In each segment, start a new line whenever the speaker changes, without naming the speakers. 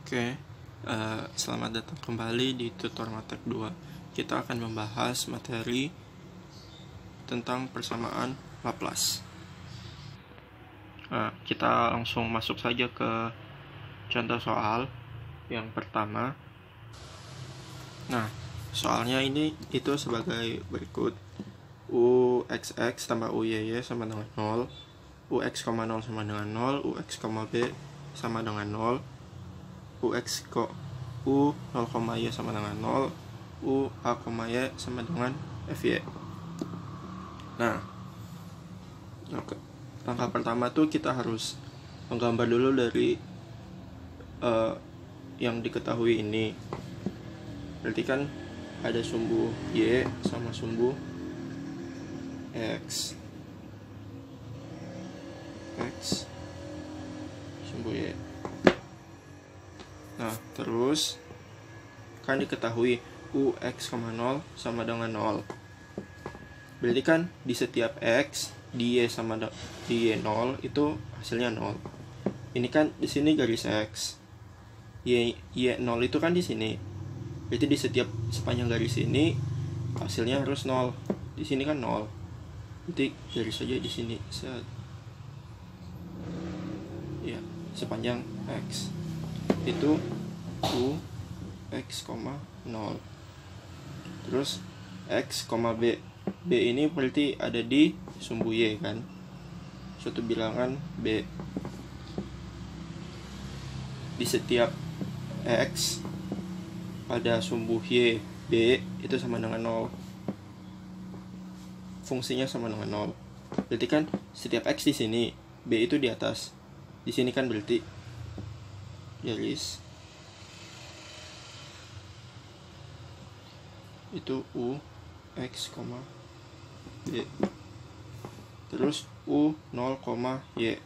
Oke, selamat datang kembali di tutor Matek 2. Kita akan membahas materi tentang persamaan Laplace. Kita langsung masuk saja ke contoh soal yang pertama. Nah, soalnya itu sebagai berikut. UXX tambah UYY sama dengan 0, UX, 0 sama dengan 0, UX, B sama dengan 0, UX U 0, Y sama dengan 0, U A, Y sama dengan FY. Nah, langkah pertama tuh kita harus menggambar dulu dari yang diketahui ini. Berarti kan ada sumbu Y sama sumbu X, sumbu Y. Nah, terus kan diketahui UX, 0 sama dengan 0. Berarti kan di setiap X, di Y sama di Y 0 itu hasilnya 0. Ini kan di sini garis X. Y 0 itu kan di sini. Berarti di sepanjang garis ini hasilnya harus 0. Di sini kan 0. Berarti garis saja di sini. Ya, sepanjang X. Itu U X, 0. Terus X, B. B ini berarti ada di sumbu Y kan, suatu bilangan B. Di setiap X pada sumbu Y B itu sama dengan 0, fungsinya sama dengan 0. Berarti kan setiap X di sini, B itu di atas. Di sini kan berarti garis itu U X, Y. Terus U 0, Y.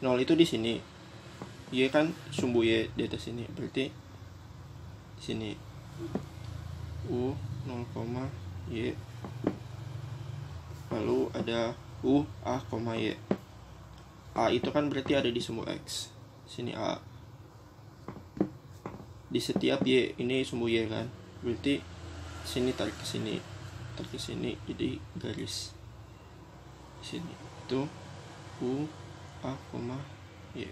0 itu di sini. Y kan sumbu Y di atas sini. Berarti di sini U 0, Y. Lalu ada U A, Y. A itu kan berarti ada di sumbu X. Sini A. Di setiap Y, ini sumbu Y kan. Berarti sini tarik ke sini, jadi garis sini itu U A, Y.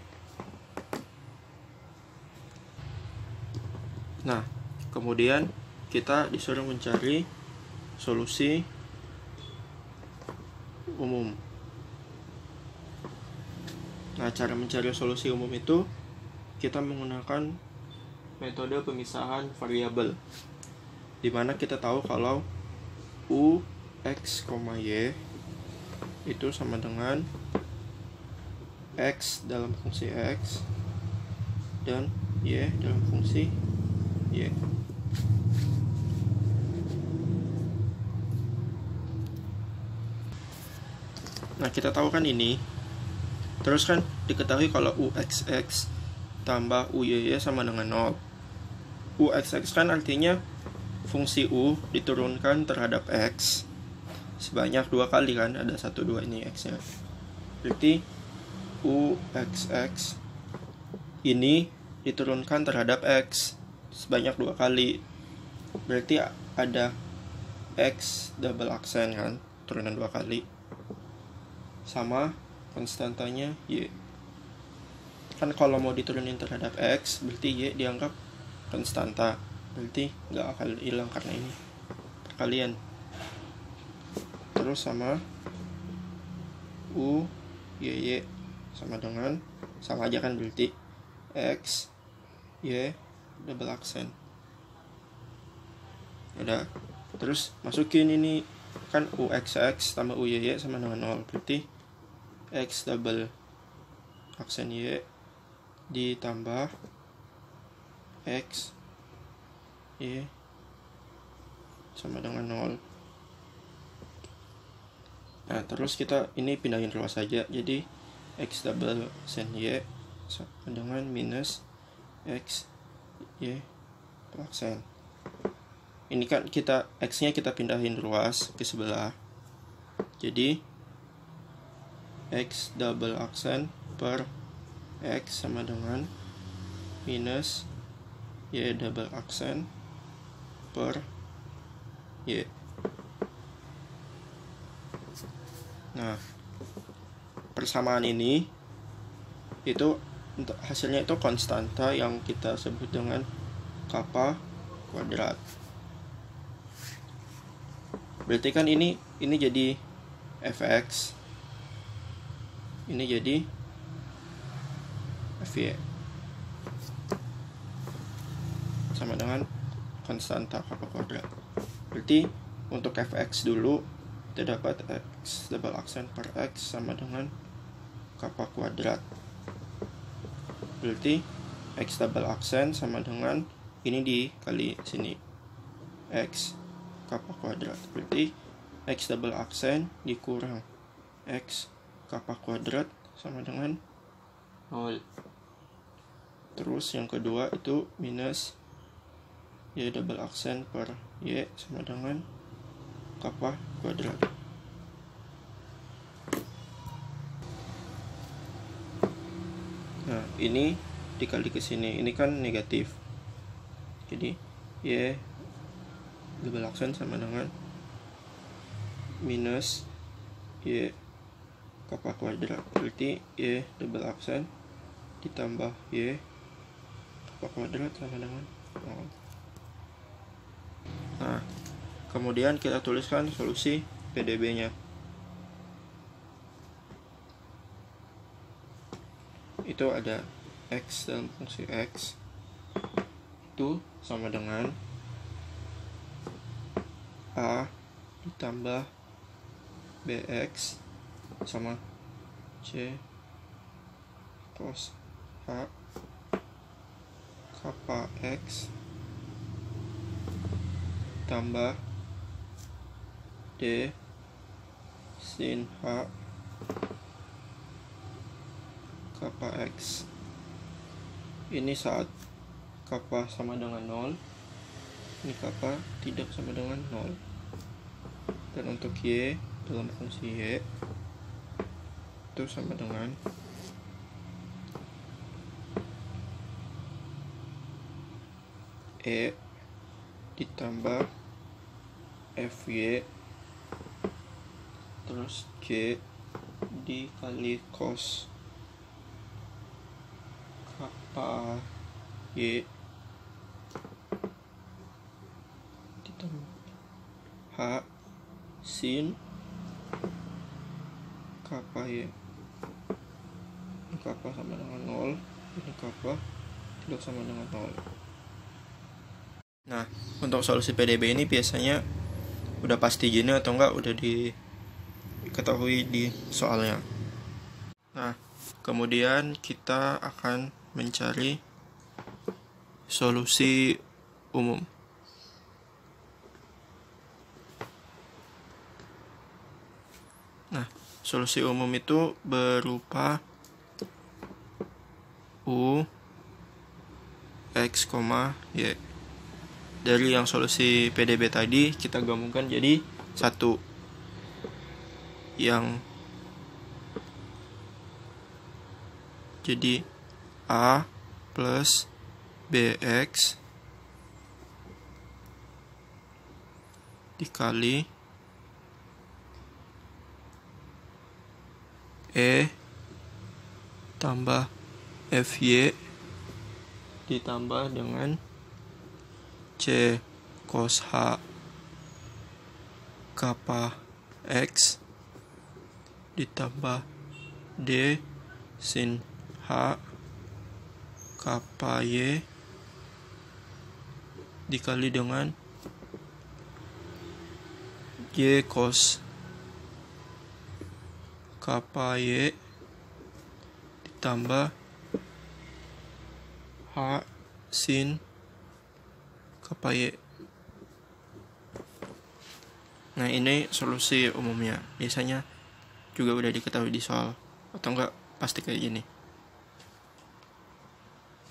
Nah, kemudian kita disuruh mencari solusi umum. Nah, cara mencari solusi umum itu kita menggunakan metode pemisahan variabel, di mana kita tahu kalau U X, Y itu sama dengan X dalam fungsi X dan Y dalam fungsi Y. Nah, kita tahu kan ini. Terus kan diketahui kalau UXX tambah UYY sama dengan 0. UXX kan artinya fungsi U diturunkan terhadap X sebanyak 2 kali kan, ada 1, 2 ini X nya. Berarti UXX ini diturunkan terhadap X sebanyak 2 kali. Berarti ada X double aksen kan, turunan 2 kali. Sama konstantanya Y. Kan kalau mau diturunin terhadap X, berarti Y dianggap konstanta. Berarti nggak akan hilang karena ini perkalian. Terus sama U Y sama dengan, sama aja kan, berarti X Y double aksen. Udah. Terus masukin ini kan UXX tambah UYY sama dengan 0. Berarti X double aksen Y ditambah X Y sama dengan 0. Nah, terus kita ini pindahin ruas saja. Jadi X double aksen Y sama dengan minus X Y aksen. Ini kan X nya kita pindahin ruas ke sebelah. Jadi X double aksen per X sama dengan minus Y double aksen per Y. Nah, persamaan ini itu hasilnya itu konstanta yang kita sebut dengan kappa kuadrat. Berarti kan ini jadi fx, ini jadi fy, sama dengan konstanta kappa kuadrat. Berarti untuk fx dulu kita dapat x double aksen per x sama dengan kappa kuadrat. Berarti x double aksen sama dengan ini dikali sini x kappa kuadrat. Berarti x double aksen dikurang x kappa kuadrat sama dengan 0. Terus yang kedua itu minus y double aksen per y sama dengan kappa kuadrat. Nah, ini dikali ke sini, ini kan negatif. Jadi y double aksen sama dengan minus y kappa kuadrat. Berarti y double aksen ditambah y kappa kuadrat sama dengan 0. Nah, kemudian kita tuliskan solusi PDB-nya. Itu ada x dalam fungsi x itu sama dengan a ditambah bx sama c cos h kappa x tambah d sin h kappa x. Ini saat kappa sama dengan 0, ini kappa tidak sama dengan 0. Dan untuk y dalam fungsi y itu sama dengan e ditambah fy terus c dikali cos kappa y ditambah h sin kappa y. Ini kappa sama dengan 0, ini kappa tidak sama dengan 0. Nah, untuk solusi PDB ini biasanya udah pasti gini atau enggak udah diketahui di soalnya. Nah, kemudian kita akan mencari solusi umum. Nah, solusi umum itu berupa u x, y. Dari yang solusi PDB tadi kita gabungkan jadi satu, yang jadi a plus bx dikali e tambah fy ditambah dengan c cos h kappa x ditambah d sin h kappa y dikali dengan y cos kappa y ditambah h sin kappa y. Nah, ini solusi umumnya. Biasanya juga udah diketahui di soal, atau enggak pasti kayak gini.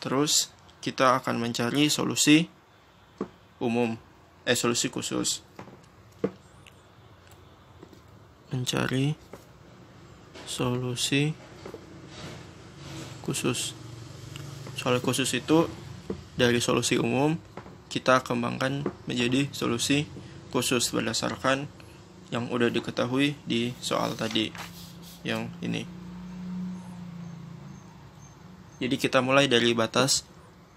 Terus kita akan mencari solusi umum, solusi khusus. Mencari solusi khusus. Soal khusus itu dari solusi umum kita kembangkan menjadi solusi khusus berdasarkan yang udah diketahui di soal tadi yang ini. Jadi kita mulai dari batas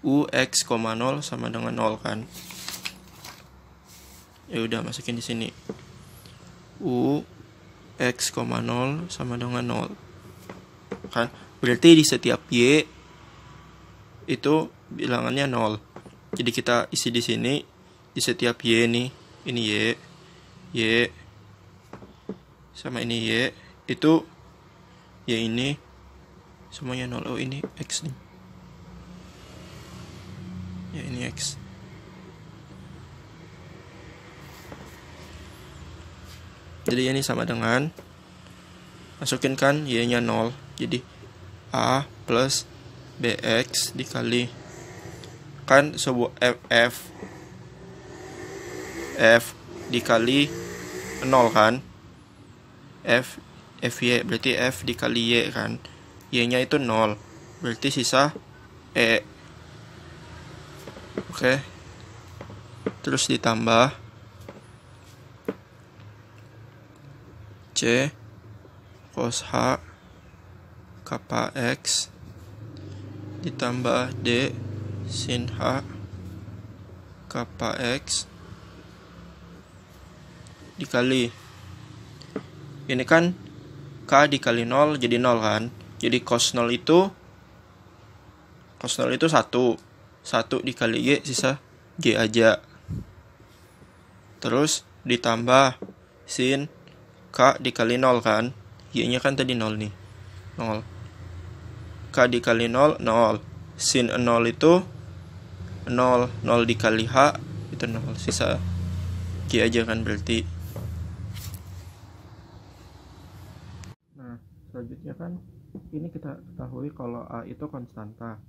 ux, 0 sama dengan 0 kan. Ya udah, masukin di sini. ux, 0 sama dengan 0. Kan? Berarti di setiap y itu bilangannya 0. Jadi kita isi di sini di setiap y nih, ini y sama ini y, itu y ini semuanya 0. Oh, ini x nih. Ya, ini x. Jadi ini sama dengan, masukin kan y-nya 0. Jadi a plus bx dikali, kan sebuah f dikali 0 kan, fy berarti f dikali y kan, y-nya itu 0, berarti sisa e. Oke. Terus ditambah c cos h kappa x ditambah d sin h kappa x dikali, ini kan k dikali 0 jadi 0 kan, jadi cos 0 itu 1 dikali y sisa g aja. Terus ditambah sin k dikali 0 kan, y nya kan tadi 0 nih, 0, k dikali 0 0, sin 0 itu 0, 0 dikali h itu 0, sisa g aja kan berarti. Nah, selanjutnya kan ini kita ketahui kalau a itu konstanta,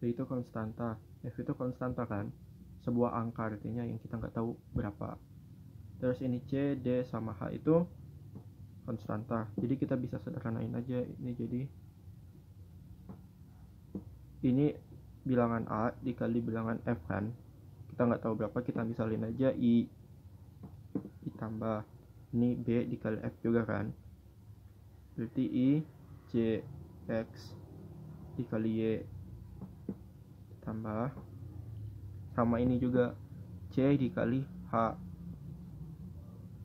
b itu konstanta, f itu konstanta kan, sebuah angka artinya yang kita nggak tahu berapa. Terus ini c, d sama h itu konstanta, jadi kita bisa sederhanain aja ini. Jadi ini bilangan a dikali bilangan f kan, kita nggak tahu berapa, kita misalin aja i, ditambah ini b dikali f juga kan, berarti i c x dikali y, ditambah sama ini juga c dikali h,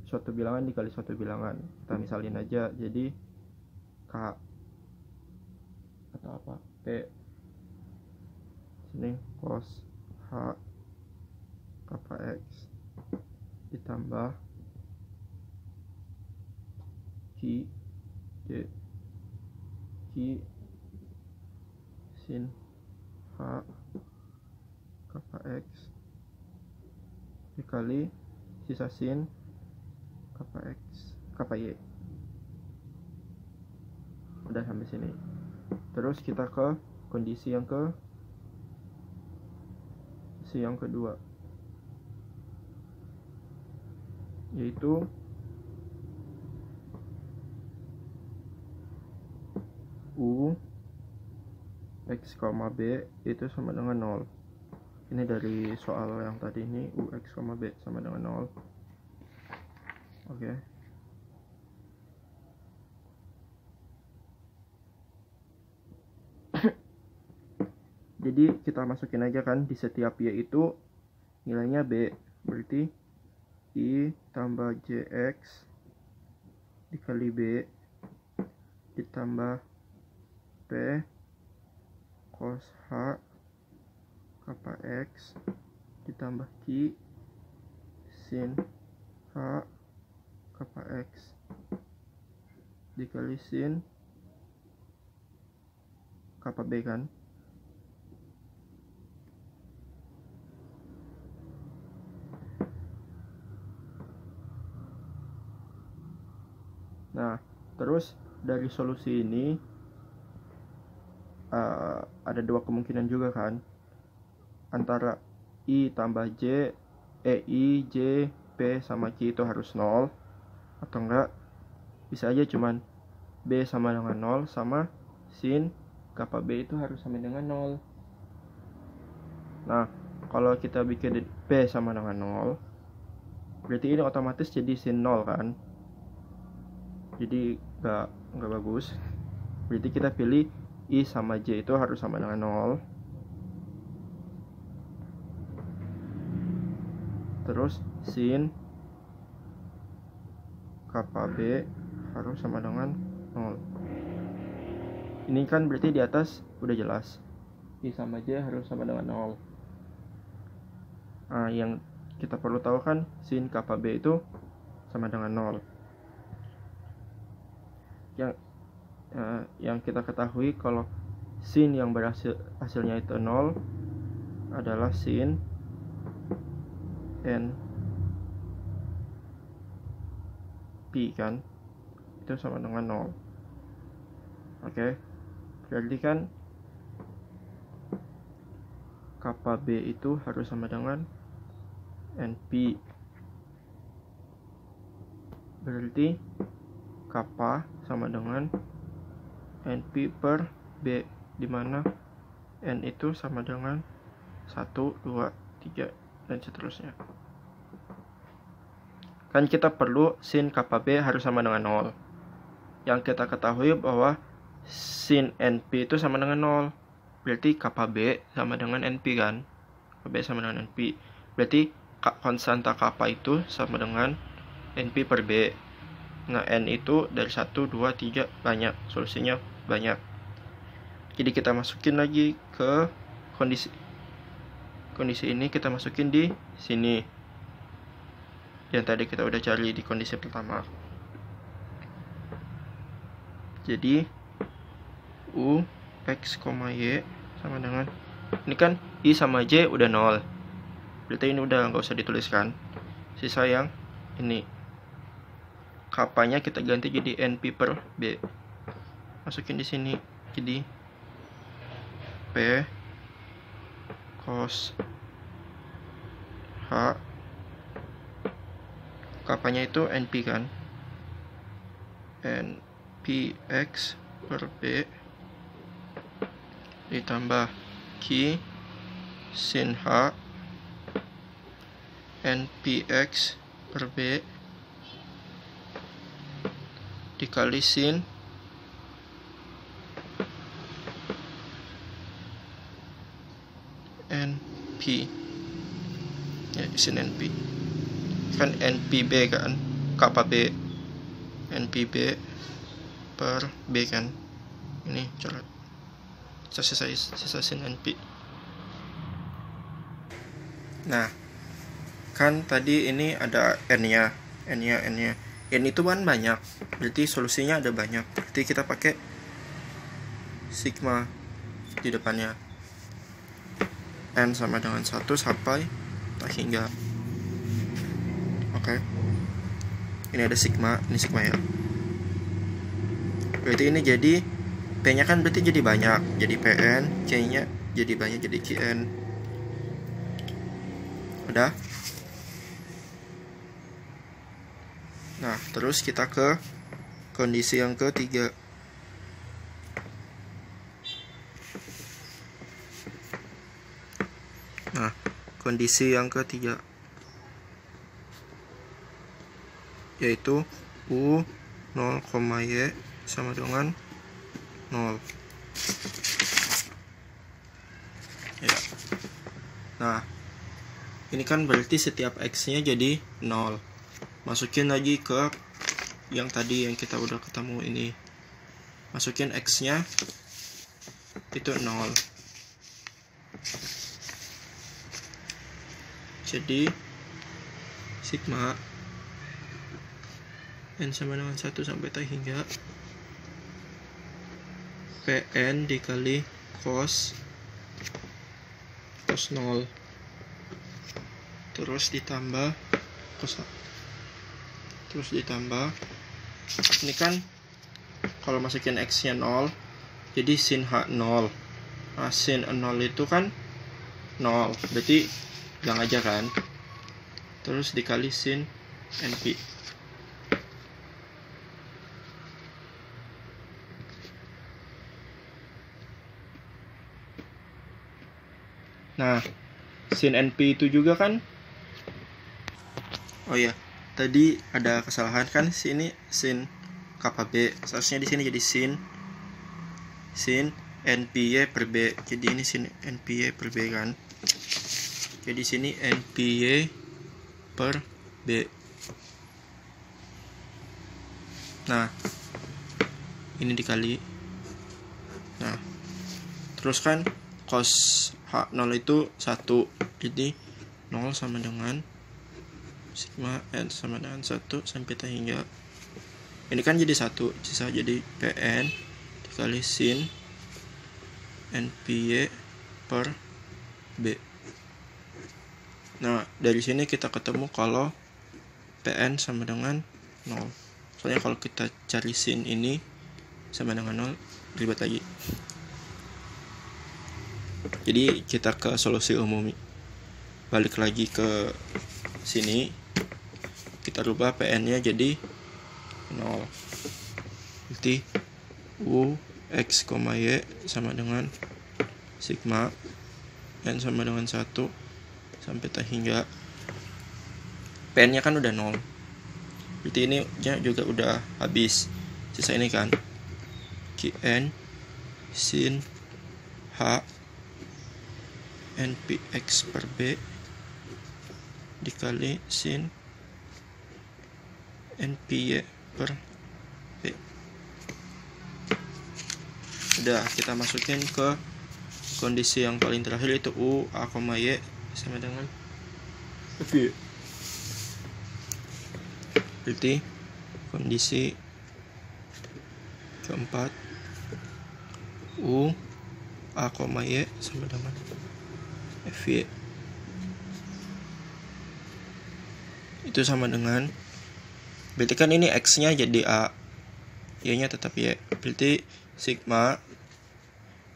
suatu bilangan dikali suatu bilangan, kita misalin aja jadi k atau apa, p, sini cos h kappa x ditambah q d q sin h kappa x dikali sisa sin kappa x kappa y. Udah sampai sini. Terus kita ke kondisi yang kedua, yaitu u x, b itu sama dengan 0. Ini dari soal yang tadi ini, u x, b sama dengan 0. Oke. Jadi kita masukin aja kan, di setiap y itu nilainya b, berarti i tambah jx dikali b ditambah p cos h kappa x ditambah q sin h kappa x dikali sin kappa b kan. Nah, terus dari solusi ini ada dua kemungkinan juga kan, antara i tambah j, i, j, p sama q itu harus 0, atau enggak bisa aja cuman b sama dengan 0 sama sin kappa b itu harus sama dengan 0. Nah, kalau kita bikin B sama dengan 0, berarti ini otomatis jadi sin 0 kan. Jadi nggak bagus. Berarti kita pilih I sama J itu harus sama dengan 0. Terus sin kappa B harus sama dengan 0. Ini kan berarti di atas udah jelas. I sama J harus sama dengan 0. Nah, yang kita perlu tahu kan sin kappa B itu sama dengan 0. Yang kita ketahui kalau sin yang hasilnya itu 0 adalah sin N P kan, itu sama dengan 0. Oke, berarti kan kappa B itu harus sama dengan NP. Berarti kappa sama dengan NP per B, dimana N itu sama dengan 1, 2, 3, dan seterusnya. Kan kita perlu sin kappa B harus sama dengan 0. Yang kita ketahui bahwa sin NP itu sama dengan 0. Berarti kappa B sama dengan NP kan. Kappa B sama dengan NP. Berarti konstanta kappa itu sama dengan NP per B. Nah, N itu dari 1, 2, 3 banyak. Solusinya banyak. Jadi kita masukin lagi ke kondisi ini, kita masukin di sini yang tadi kita udah cari di kondisi pertama. Jadi U X, Y sama dengan, ini kan I sama J udah 0, berarti ini udah nggak usah dituliskan. Sisa yang ini, kapanya kita ganti jadi NP per B, masukin di sini. Jadi P cos H, kapanya itu NP kan, NPX per B ditambah Q sin H NPX per B dikali sin NP, ya, sin NP kan NPB kan, kappa B, NPB per B kan, ini coret sisa sin NP. Nah, kan tadi ini ada N-nya. N itu kan banyak, berarti solusinya ada banyak. Berarti kita pakai sigma di depannya. N sama dengan 1 sampai tak hingga. Oke. Ini ada sigma, ini sigma ya. Berarti ini jadi P-nya kan berarti jadi banyak, jadi Pn, Q-nya jadi banyak, jadi Qn. Udah. Nah, terus kita ke kondisi yang ketiga. Nah, kondisi yang ketiga yaitu U 0, Y sama dengan 0. Ya. Nah, ini kan berarti setiap X-nya jadi 0. Masukin lagi ke yang tadi yang kita udah ketemu ini. Masukin X-nya itu 0. Jadi sigma N sama dengan 1 sampai tak hingga Pn dikali cos 0 terus ditambah ini kan kalau masukin X nya 0 jadi sin H 0. Nah, sin 0 itu kan 0, berarti bilang aja kan, terus dikali sin NP. Nah, sin NP itu juga kan, oh ya, tadi ada kesalahan kan, sini sin kappa B, seharusnya di sini jadi sin NPY per B. Jadi ini sin NPY per B kan. Jadi sini NPY per B. Nah, ini dikali. Nah, terus kan cos H0 itu 1. Jadi 0 sama dengan sigma N sama dengan 1 sampai hingga ini kan jadi 1, bisa jadi PN dikali sin NPY per B. Nah, dari sini kita ketemu kalau PN sama dengan 0. Soalnya kalau kita cari sin ini sama dengan 0, ribet lagi. Jadi kita ke solusi umum. Balik lagi ke sini. Kita rubah PN-nya jadi 0. Berarti U X, Y sama dengan sigma N sama dengan 1 sampai hingga PN-nya kan udah 0. Berarti ini juga udah habis. Sisa ini kan Qn sin H NPX per B dikali sin NPY per B. Udah, kita masukin ke kondisi yang paling terakhir, itu U A, Y sama dengan F. Berarti kondisi keempat, U A, Y sama dengan F. Itu sama dengan, berarti kan ini X-nya jadi A, Y-nya tetap Y. Berarti sigma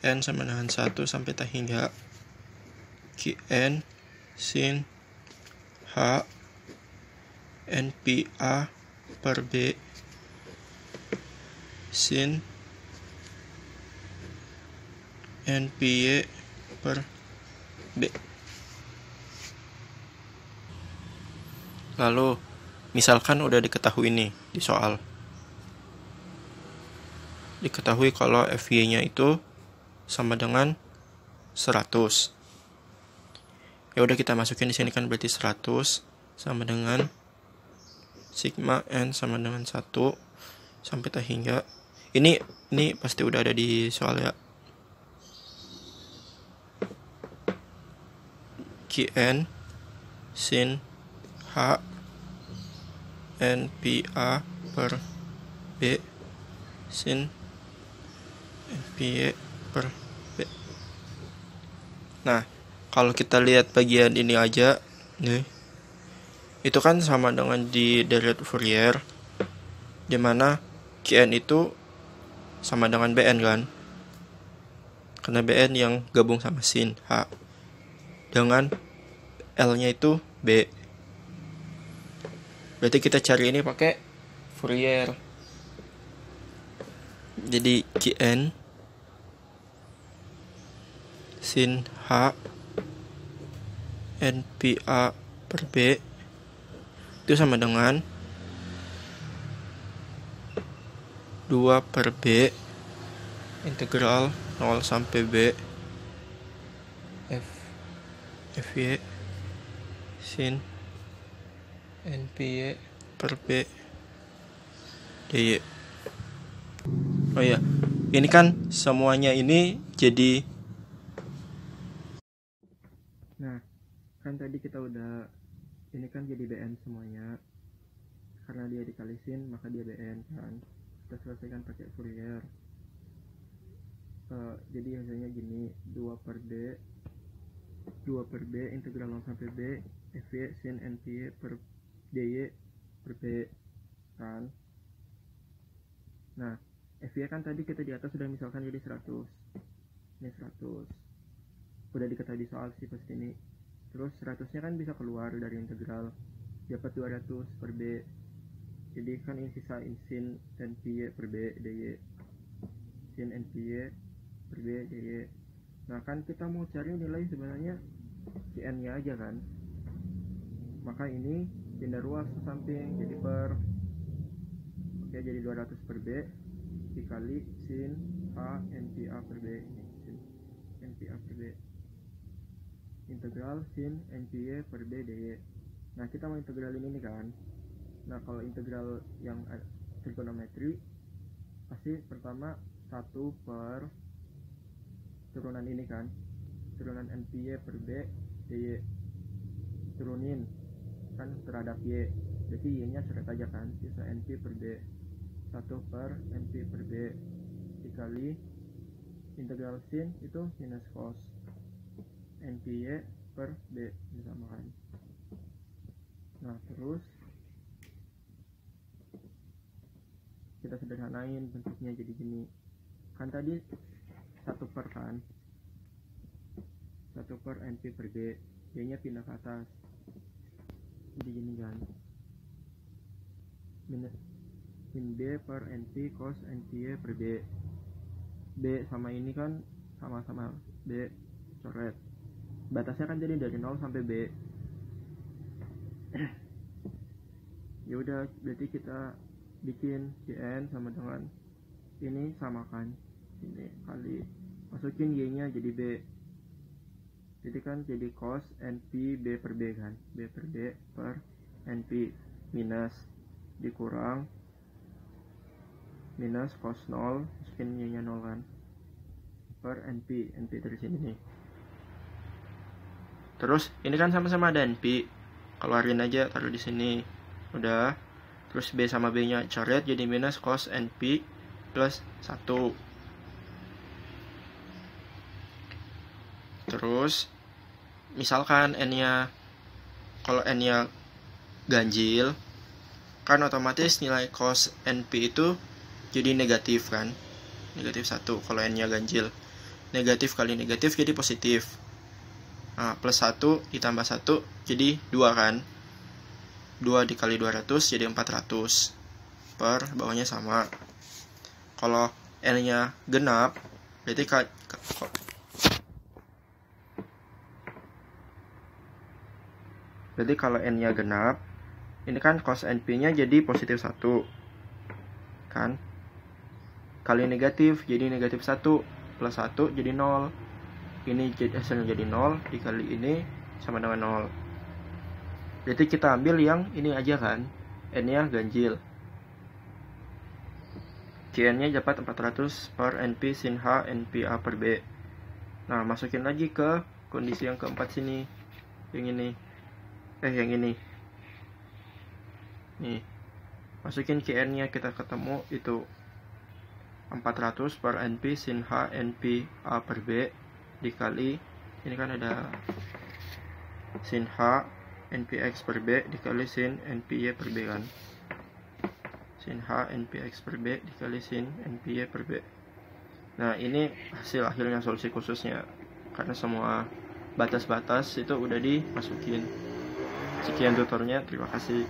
N sama dengan 1 sampai hingga Qn sin H NPA per B sin NPY per B. Lalu misalkan udah diketahui nih di soal, diketahui kalau FY-nya itu sama dengan 100. Ya udah, kita masukin di sini kan, berarti 100 sama dengan sigma N sama dengan 1 sampai hingga ini pasti udah ada di soal ya. Qn sin H NPA per B sin NPY per B. Nah, kalau kita lihat bagian ini aja nih, itu kan sama dengan di derivat Fourier, dimana Qn itu sama dengan Bn kan, karena Bn yang gabung sama sin H, dengan L-nya itu B. Berarti kita cari ini pakai Fourier. Jadi Qn sin H NPA per B itu sama dengan 2 per B integral 0 sampai B Fy sin NPY per B dy. Oh iya, ini kan semuanya ini jadi, nah kan tadi kita udah, ini kan jadi Bn semuanya, karena dia dikali sin maka dia Bn kan. Kita selesaikan pakai Fourier. Jadi hasilnya gini, 2 per B integral 0 sampai B Fy sin NPY per dy per B kan. Nah, Fy kan tadi kita di atas sudah misalkan jadi 100. Ini 100. Udah diketahui di soal sih pasti ini. Terus 100-nya kan bisa keluar dari integral. Dapat 200 per B. Jadi kan ini sisa sin NPY per B dy. Sin NPY per B dy. Nah, kan kita mau cari nilai sebenarnya Cn nya aja kan, maka ini pindah ruas ke samping jadi per, oke, jadi 200 per B dikali sin A NPA per B, ini sin NPA per B integral sin NPY per B dy. Nah kita mau integralin ini kan. Nah kalau integral yang trigonometri pasti pertama 1 per turunan ini kan, turunan NPY per B dy, turunin kan terhadap Y, jadi Y nya seret aja kan, sisa NP per B, 1 per NP per B dikali integral sin itu minus cos NPY per B disamakan. Nah terus kita sederhanain bentuknya jadi gini kan, tadi 1 per kan, 1 per NP per B, Y nya pindah ke atas jadi gini kan, min B per NP cos NPY per B. B sama ini kan sama-sama B coret, batasnya kan jadi dari 0 sampai B. Ya udah, berarti kita bikin Cn sama dengan ini samakan ini kali masukin Y nya jadi B, jadi kan jadi cos NP B per B kan, B per B per NP minus dikurang minus cos 0, masukin Y nya 0 kan, per NP dari sini nih. Terus ini kan sama-sama ada NP, keluarin aja, taruh di sini udah. Terus B sama B nya coret jadi minus cos NP plus 1. Terus misalkan N nya, kalau N nya ganjil kan otomatis nilai cos NP itu jadi negatif kan, negatif 1 kalau N nya ganjil. Negatif kali negatif jadi positif. Nah, plus 1 ditambah 1 jadi 2 kan, 2 dikali 200 jadi 400 per bawahnya sama. Kalau N nya genap berarti kalau N nya genap ini kan cos NP nya jadi positif 1 kan, kali negatif jadi negatif 1 plus 1 jadi 0, ini hasilnya jadi 0 dikali ini sama dengan 0. Berarti kita ambil yang ini aja kan, N nya ganjil, Cn nya dapat 400 per NP sin H NPA per B. Nah masukin lagi ke kondisi yang keempat sini, yang ini nih, masukin Cn nya kita ketemu itu 400 per NP sin H NPA per B dikali ini kan ada sin H NPX per B dikali sin NPY per B kan, sin H NPX per B dikali sin NPY per B. Nah ini akhirnya solusi khususnya, karena semua batas-batas itu udah dimasukin. Sekian tutornya, terima kasih.